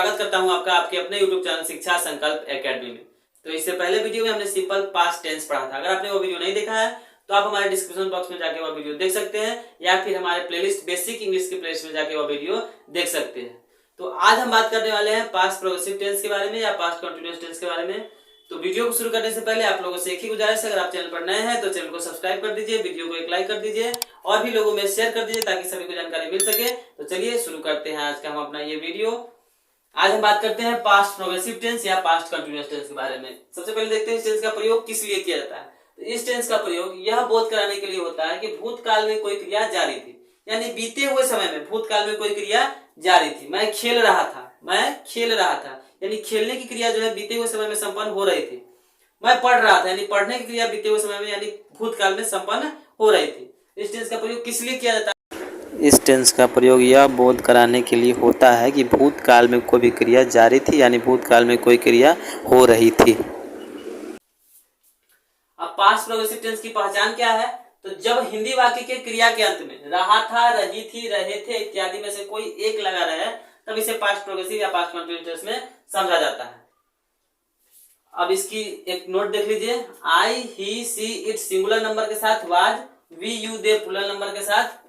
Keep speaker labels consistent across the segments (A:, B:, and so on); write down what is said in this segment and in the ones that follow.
A: स्वागत करता हूं आपका आपके अपने YouTube चैनल शिक्षा संकल्प एकेडमी में। तो इससे पहले वीडियो में हमने सिंपल पास्ट टेंस पढ़ा था। अगर आपने वो वीडियो नहीं देखा है तो आप हमारे डिस्क्रिप्शन बॉक्स में जाके वो वीडियो देख सकते हैं या फिर हमारे प्लेलिस्ट बेसिक इंग्लिश की प्लेलिस्ट में जाके वो वीडियो देख सकते हैं। तो आज हम बात करने वाले हैं पास्ट प्रोग्रेसिव टेंस के बारे में या पास्ट कंटिन्यूअस टेंस के बारे में। तो वीडियो को शुरू करने से पहले आप लोगों से एक ही गुजारिश है, अगर आप चैनल पर नए हैं तो चैनल को सब्सक्राइब कर दीजिए, वीडियो को एक लाइक कर दीजिए और भी लोगों में शेयर कर दीजिए ताकि सभी को जानकारी मिल सके। तो चलिए शुरू करते हैं आज का हम अपना ये वीडियो। आज हम बात करते हैं पास्ट प्रोग्रेसिव टेंस या पास्ट कंटिन्यूअस टेंस के बारे में। सबसे पहले देखते हैं इस टेंस का प्रयोग किस लिए किया जाता है। तो इस टेंस का प्रयोग यह बोध कराने के लिए होता है कि भूतकाल में कोई क्रिया जारी थी, यानी बीते हुए समय में भूतकाल में कोई क्रिया जारी थी। मैं खेल रहा था, यानी खेलने की क्रिया जो है बीते हुए समय में संपन्न हो रही थी। मैं पढ़ रहा था, यानी पढ़ने की क्रिया बीते हुए समय में यानी भूतकाल में संपन्न हो रही थी। इस टेंस का प्रयोग किस लिए किया जाता है।
B: इस टेंस का प्रयोग यह बोध कराने के लिए होता है कि भूतकाल में कोई भी क्रिया जारी थी, यानी भूतकाल में कोई क्रिया हो रही थी।
A: अब पास्ट प्रोग्रेसिव टेंस की पहचान क्या है। तो जब हिंदी वाक्य के क्रिया के अंत में रहा था, रही थी, रहे थे इत्यादि में से कोई एक लगा रहे तब इसे पास्ट प्रोग्रेसिव या पास्ट कंटिन्यूअस टेंस में समझा जाता है। अब इसकी एक नोट देख लीजिए। I, he, she, it singular number के साथ was, we, you, they plural number के साथ,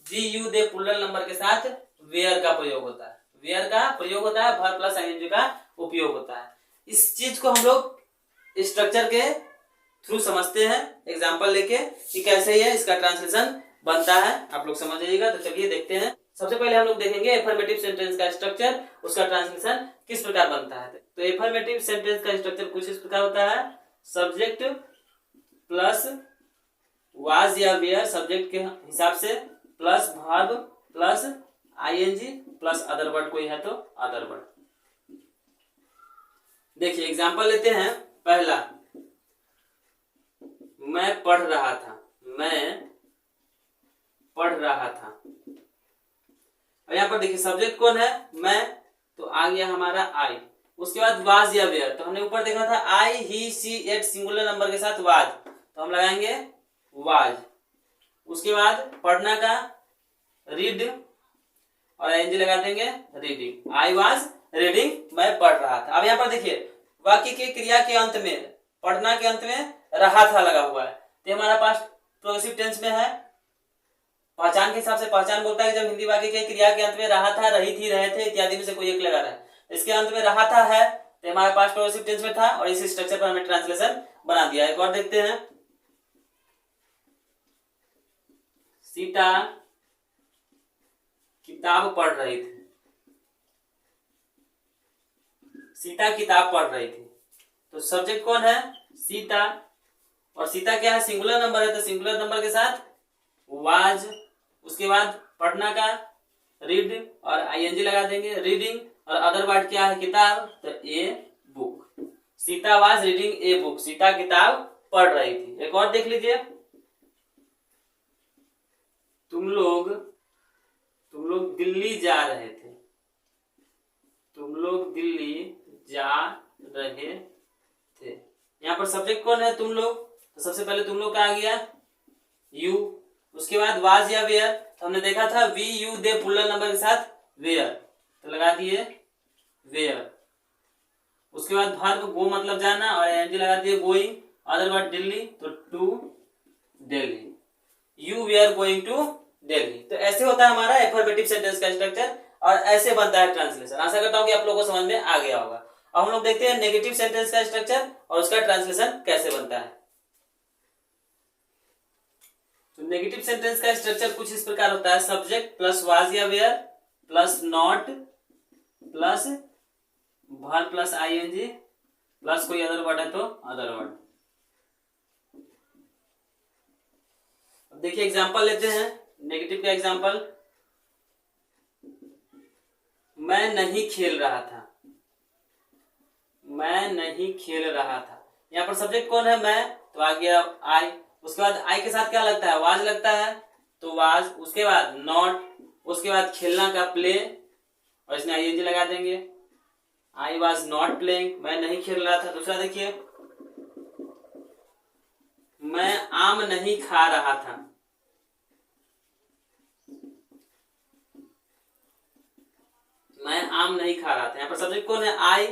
A: जी, यू, दे प्लूरल नंबर के साथ वेयर का प्रयोग होता है। वेयर का प्रयोग होता है, वर्ब प्लस आईएनजी का उपयोग होता है। इस चीज को हम लोग स्ट्रक्चर के थ्रू समझते हैं, एग्जांपल लेके कि कैसे ये इसका ट्रांसलेशन बनता है, आप लोग समझ जाइएगा। तो चलिए देखते हैं। सबसे पहले हम लोग देखेंगे एफर्मेटिव सेंटेंस का स्ट्रक्चर, उसका ट्रांसलेशन किस प्रकार बनता है। तो एफर्मेटिव सेंटेंस का स्ट्रक्चर कुछ इस प्रकार होता है। सब्जेक्ट प्लस वाज या वेयर सब्जेक्ट के हिसाब से, plus verb plus ING plus other word कोई है तो अदर वर्ड। देखिए एग्जांपल लेते हैं। पहला, मैं पढ़ रहा था, और यहाँ पर देखिए सब्जेक्ट कौन है, मैं, तो आ गया हमारा आई। उसके बाद वाज या वेयर, तो हमने ऊपर देखा था आई, he, she, it singular number के साथ वाज, तो हम लगाएंगे वाज। उसके बाद पढ़ना का रीड और एनजी लगा देंगे रीडिंग। आई वाज रीडिंग, मैं पढ़ रहा था। अब यहाँ पर देखिए वाक्य के क्रिया के अंत में, पढ़ना के अंत में रहा था लगा हुआ है, तो हमारा पास्ट प्रोग्रेसिव टेंस में है। पहचान के हिसाब से पहचान बोलता है जब हिंदी वाक्य के क्रिया के अंत में रहा था, रही थी, रहे थे इत्यादि में से कोई एक लगा रहा है। इसके अंत में रहा था है तो हमारा पास्ट प्रोग्रेसिव टेंस में था और इसी स्ट्रक्चर पर हमने ट्रांसलेशन बना दिया। एक और देखते हैं। सीता किताब पढ़ रही थी, सीता किताब पढ़ रही थी, तो सब्जेक्ट कौन है, सीता, और सीता क्या है, सिंगुलर नंबर है, तो सिंगुलर नंबर के साथ वाज। उसके बाद पढ़ना का रीड और आईएनजी लगा देंगे रीडिंग, और अदर वर्ड क्या है, किताब, तो a book. Sita was reading a book, Sita किताब पढ़ रही थी। एक और देख लीजिए। तुम लोग दिल्ली जा रहे थे, तुम लोग दिल्ली जा रहे थे। यहाँ पर सब्जेक्ट कौन है, तुम लोग, तो सबसे पहले तुम लोग का आ गया यू। उसके बाद वाज या वेयर, तो हमने देखा था we, you, they plural number के साथ वेयर, तो लगा दिए वेयर। उसके बाद वर्ब गो मतलब जाना और एनजी लगा दिए गोइंग, अदर वर्ड दिल्ली, तो to Delhi, you were going to Delhi. तो ऐसे होता है हमारा एफर्मेटिव सेंटेंस का स्ट्रक्चर और ऐसे बनता है ट्रांसलेशन। आशा करता हूं कि आप लोगों को समझ में आ गया होगा। अब हम लोग देखते हैं नेगेटिव सेंटेंस का स्ट्रक्चर और उसका ट्रांसलेशन कैसे बनता है। तो नेगेटिव सेंटेंस का स्ट्रक्चर कुछ इस प्रकार होता है। सब्जेक्ट प्लस वाज या were plus not plus verb plus ING plus कोई अदर वर्ड है तो अदर वर्ड। अब देखिए एग्जांपल लेते हैं नेगेटिव का एग्जांपल। मैं नहीं खेल रहा था, यहाँ पर सब्जेक्ट कौन है, मैं, तो आ गया आई। उसके बाद आई के साथ क्या लगता है, वाज लगता है, तो वाज। उसके बाद नॉट, उसके बाद खेलना का प्ले और इसमें आईएनजी लगा देंगे। आई वाज नॉट प्लेइंग, मैं नहीं खेल रहा था। दूसरा देखिए, मैं आम नहीं खा रहा था, मैं आम नहीं खा रहा था। यहाँ पर सब्जेक्ट कौन है? आई।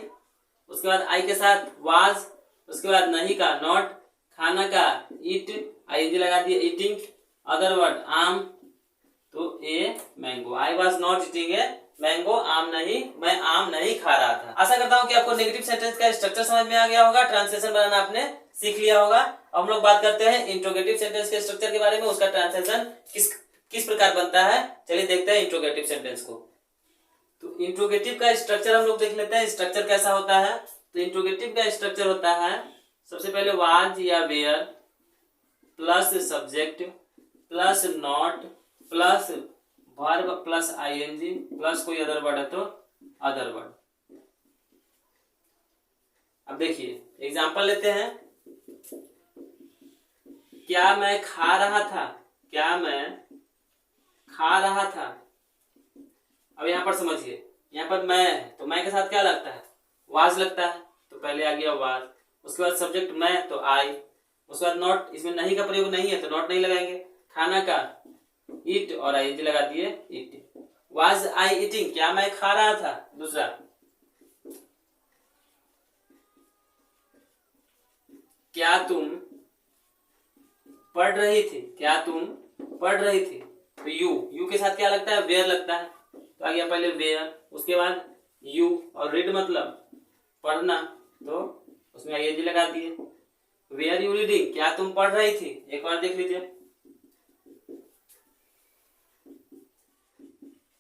A: उसके बाद आई के साथ वाज, उसके बाद नहीं का नॉट, खाना का ईट, आईएनजी लगा दिए ईटिंग, अदर वर्ड आम, तो a mango. I was not eating a mango, आम नहीं, मैं आम नहीं खा रहा था। आशा करता हूँ कि आपको नेगेटिव सेंटेंस का स्ट्रक्चर समझ में आ गया होगा, ट्रांसलेशन बनाना आपने सीख लिया होगा। अब हम लोग बात करते हैं इंट्रोगेटिव सेंटेंस के स्ट्रक्चर के बारे में, उसका ट्रांसलेशन किस प्रकार बनता है। चलिए देखते हैं इंट्रोगेटिव सेंटेंस को। तो इंट्रोगेटिव का स्ट्रक्चर हम लोग देख लेते हैं, स्ट्रक्चर कैसा होता है। तो इंट्रोगेटिव का स्ट्रक्चर होता है, सबसे पहले वाज या were plus subject plus not plus verb plus ING plus कोई अदर वर्ड है तो अदर वर्ड। अब देखिए एग्जांपल लेते हैं। क्या मैं खा रहा था? क्या मैं खा रहा था? अब यहां पर समझिए, यहां पर मैं है तो मैं के साथ क्या लगता है? वाज लगता है, तो पहले आ गया वाज। उसके बाद सब्जेक्ट मैं तो आई, उसके बाद नॉट, इसमें नहीं का प्रयोग नहीं है तो नॉट नहीं लगाएंगे। खाना का ईट और आईएनजी लगा दिए ईट। Was I eating? क्या मैं खा रहा था? दूसरा क्या तुम पढ़ रही थी? क्या तुम पढ़ रही थी? तो यू के साथ क्या लगता है? वेयर लगता है, तो आ गया पहले वेयर, उसके बाद यू, और रीड मतलब पढ़ना, तो उसमें आईएनजी लगा दिए। Were you reading? क्या तुम पढ़ रही थी? एक बार देख लीजिए।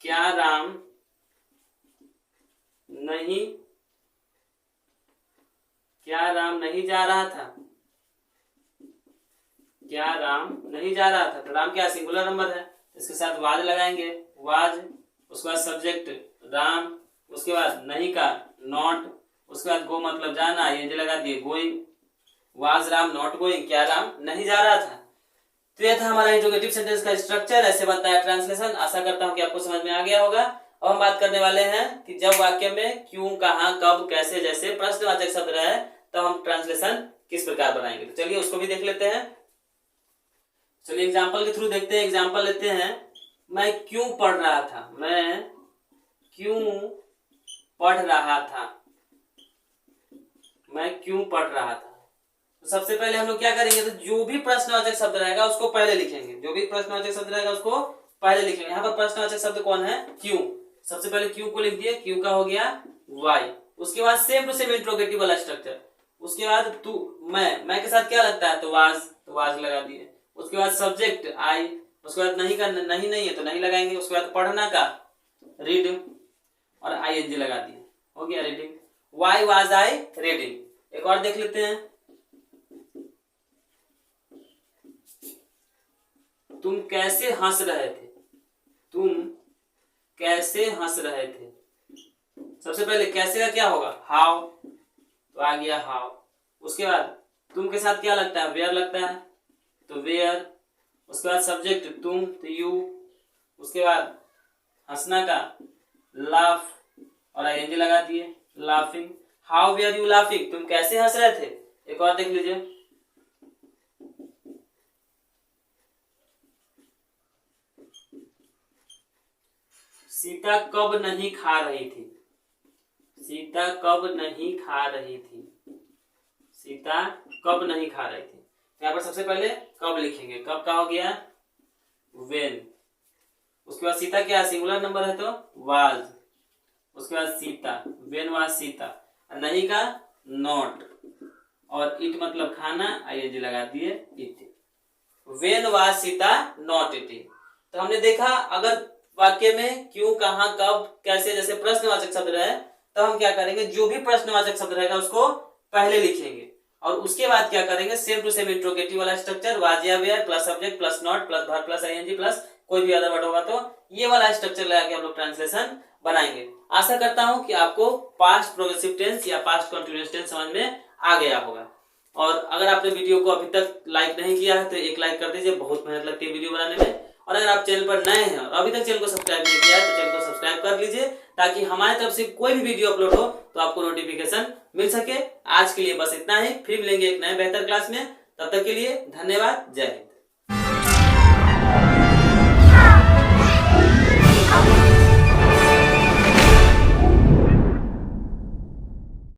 A: क्या राम नहीं जा रहा था? क्या राम नहीं जा रहा था? तो राम क्या सिंगुलर नंबर है, इसके साथ वाज लगाएंगे, वाज, उसके बाद सब्जेक्ट राम, उसके बाद नहीं का नॉट, उसके बाद गो मतलब जाना, ये लगा दिए going. Was Ram not going? क्या राम नहीं जा रहा था? तो यह था हमारा इंट्रोगेटिव सेंटेंस का स्ट्रक्चर, ऐसे बनता है ट्रांसलेशन। आशा करता हूं कि आपको समझ में आ गया होगा। अब हम बात करने वाले हैं कि जब वाक्य में क्यों, कहां, कब, कैसे जैसे प्रश्नवाचक शब्द रहे तो हम ट्रांसलेशन किस प्रकार बनाएंगे। तो चलिए उसको भी देख लेते हैं। चलिए एग्जाम्पल के थ्रू देखते हैं। एग्जाम्पल लेते हैं, मैं क्यों पढ़ रहा था? मैं क्यों पढ़ रहा था? मैं क्यों पढ़ रहा था? तो सबसे पहले हम लोग क्या करेंगे, तो जो भी प्रश्नवाचक शब्द रहेगा उसको पहले लिखेंगे। जो भी प्रश्नवाचक शब्द रहेगा उसको पहले लिखेंगे। यहाँ पर प्रश्नवाचक शब्द कौन है? क्यों। सबसे पहले क्यों को लिख दिए, क्यों का हो गया वाई। उसके बाद सेम टू सेम इंट्रोगेटिव वाला स्ट्रक्चर। उसके बाद तू, मैं के साथ क्या लगता है? तो वाज लगा दिए। उसके बाद सब्जेक्ट आई, उसके बाद नहीं का नहीं है तो नहीं लगाएंगे। उसके बाद पढ़ना का रीड और आईएनजी लगा दिए, हो गया reading. Why was I reading. एक और देख लेते हैं, तुम कैसे हंस रहे थे? तुम कैसे हंस रहे थे? सबसे पहले कैसे का क्या होगा? हाउ, तो आ गया हाउ। उसके बाद तुम के साथ क्या लगता है? वेयर लगता है, तो वेयर। उसके बाद सब्जेक्ट तुम, तो यू। उसके बाद हंसना का लाफ और आईएनजी लगा दिए laughing. How were you laughing? तुम कैसे हंस रहे थे? एक और देख लीजिए, सीता कब नहीं खा रही थी? सीता कब नहीं खा रही थी? सीता कब नहीं खा रही थी? यहाँ पर सबसे पहले कब लिखेंगे, कब का हो गया वेन। उसके बाद सीता क्या सिंगुलर नंबर है तो वाज। उसके बाद सीता, वेन वाज सीता। नहीं का नॉट, और इट मतलब खाना, आईएनजी लगा दिए it. When was Sita not eating. तो हमने देखा अगर वाक्य में क्यों, कहां, कब, कैसे जैसे प्रश्नवाचक शब्द रहे तो हम क्या करेंगे, जो भी प्रश्नवाचक शब्द रहेगा उसको पहले लिखेंगे और उसके बाद क्या करेंगे, सेम टू सेम इंट्रोगेटिव वाला स्ट्रक्चर, वाज या were plus subject plus not plus verb plus ING plus कोई भी अदर वर्ड होगा तो ये वाला स्ट्रक्चर लगा के हम लोग ट्रांसलेशन बनाएंगे। आशा करता हूं कि आपको पास्ट प्रोग्रेसिव टेंस या पास्ट कंटीन्यूअस टेंस समझ में आ गया होगा। और अगर आपने वीडियो को अभी तक लाइक नहीं किया है तो एक लाइक कर दीजिए, बहुत मेहनत लगती है वीडियो बनाने में। और अगर आप चैनल पर नए हैं और अभी तक चैनल को सब्सक्राइब नहीं किया है तो चैनल को सब्सक्राइब कर लीजिए ताकि हमारी तरफ से कोई भी वीडियो अपलोड हो तो आपको नोटिफिकेशन मिल सके। आज के लिए बस इतना ही, फिर मिलेंगे एक नए बेहतर क्लास में। तब तक के लिए धन्यवाद, जय हिंद।